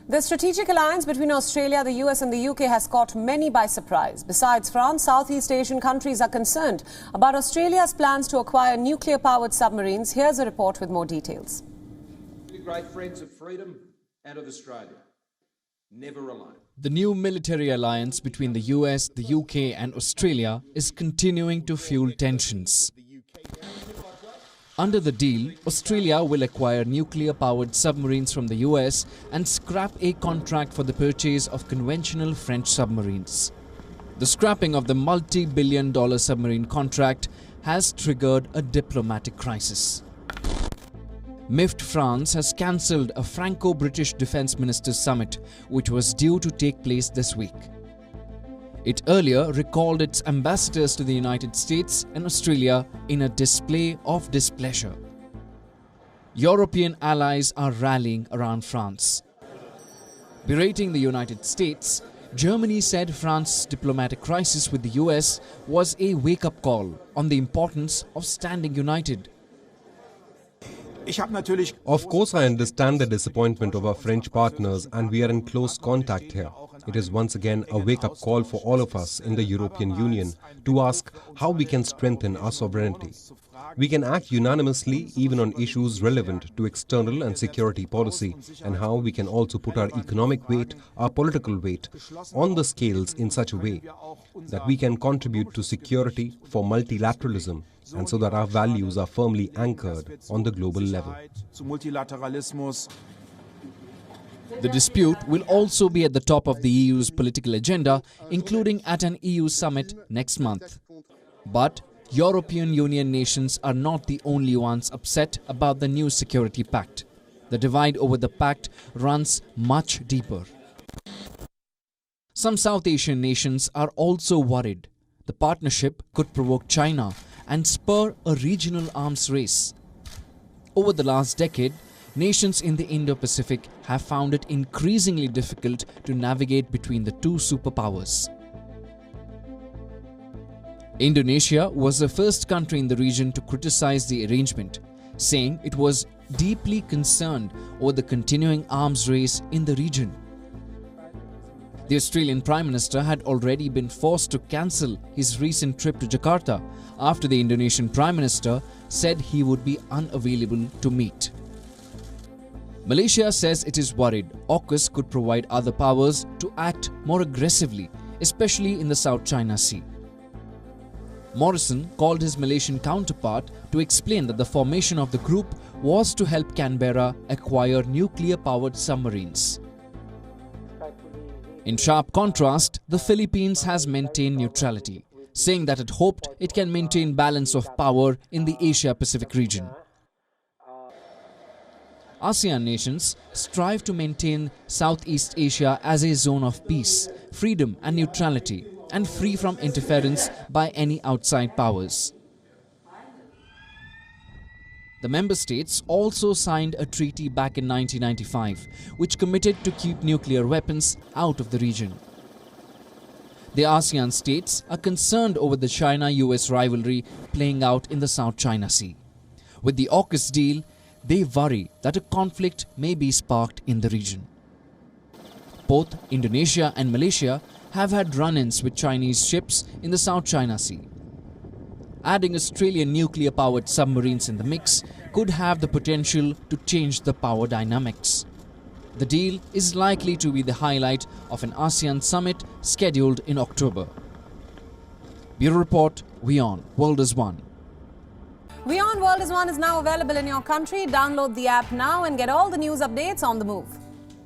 The strategic alliance between Australia, the US and the UK has caught many by surprise. Besides France, Southeast Asian countries are concerned about Australia's plans to acquire nuclear-powered submarines. Here's a report with more details. We're great friends of freedom and of Australia. Never alone. The new military alliance between the US, the UK and Australia is continuing to fuel tensions. Under the deal, Australia will acquire nuclear-powered submarines from the US and scrap a contract for the purchase of conventional French submarines. The scrapping of the multi-billion-dollar submarine contract has triggered a diplomatic crisis. MIFT France has cancelled a Franco-British Defence Ministers Summit, which was due to take place this week. It earlier recalled its ambassadors to the United States and Australia in a display of displeasure. European allies are rallying around France. Berating the United States, Germany said France's diplomatic crisis with the US was a wake-up call on the importance of standing united. Of course, I understand the disappointment of our French partners and we are in close contact here. It is once again a wake-up call for all of us in the European Union to ask how we can strengthen our sovereignty. We can act unanimously even on issues relevant to external and security policy, and how we can also put our economic weight, our political weight, on the scales in such a way that we can contribute to security for multilateralism, and so that our values are firmly anchored on the global level. The dispute will also be at the top of the EU's political agenda, including at an EU summit next month. But European Union nations are not the only ones upset about the new security pact. The divide over the pact runs much deeper. Some South Asian nations are also worried. The partnership could provoke China and spur a regional arms race. Over the last decade, nations in the Indo-Pacific have found it increasingly difficult to navigate between the two superpowers. Indonesia was the first country in the region to criticize the arrangement, saying it was deeply concerned over the continuing arms race in the region. The Australian Prime Minister had already been forced to cancel his recent trip to Jakarta after the Indonesian Prime Minister said he would be unavailable to meet. Malaysia says it is worried AUKUS could provide other powers to act more aggressively, especially in the South China Sea. Morrison called his Malaysian counterpart to explain that the formation of the group was to help Canberra acquire nuclear-powered submarines. In sharp contrast, the Philippines has maintained neutrality, saying that it hoped it can maintain balance of power in the Asia-Pacific region. ASEAN nations strive to maintain Southeast Asia as a zone of peace, freedom and neutrality, and free from interference by any outside powers. The member states also signed a treaty back in 1995, which committed to keep nuclear weapons out of the region. The ASEAN states are concerned over the China-US rivalry playing out in the South China Sea. With the AUKUS deal, they worry that a conflict may be sparked in the region. Both Indonesia and Malaysia have had run-ins with Chinese ships in the South China Sea. Adding Australian nuclear-powered submarines in the mix could have the potential to change the power dynamics. The deal is likely to be the highlight of an ASEAN summit scheduled in October. Bureau Report, WION World is One. WION World is One is now available in your country. Download the app now and get all the news updates on the move.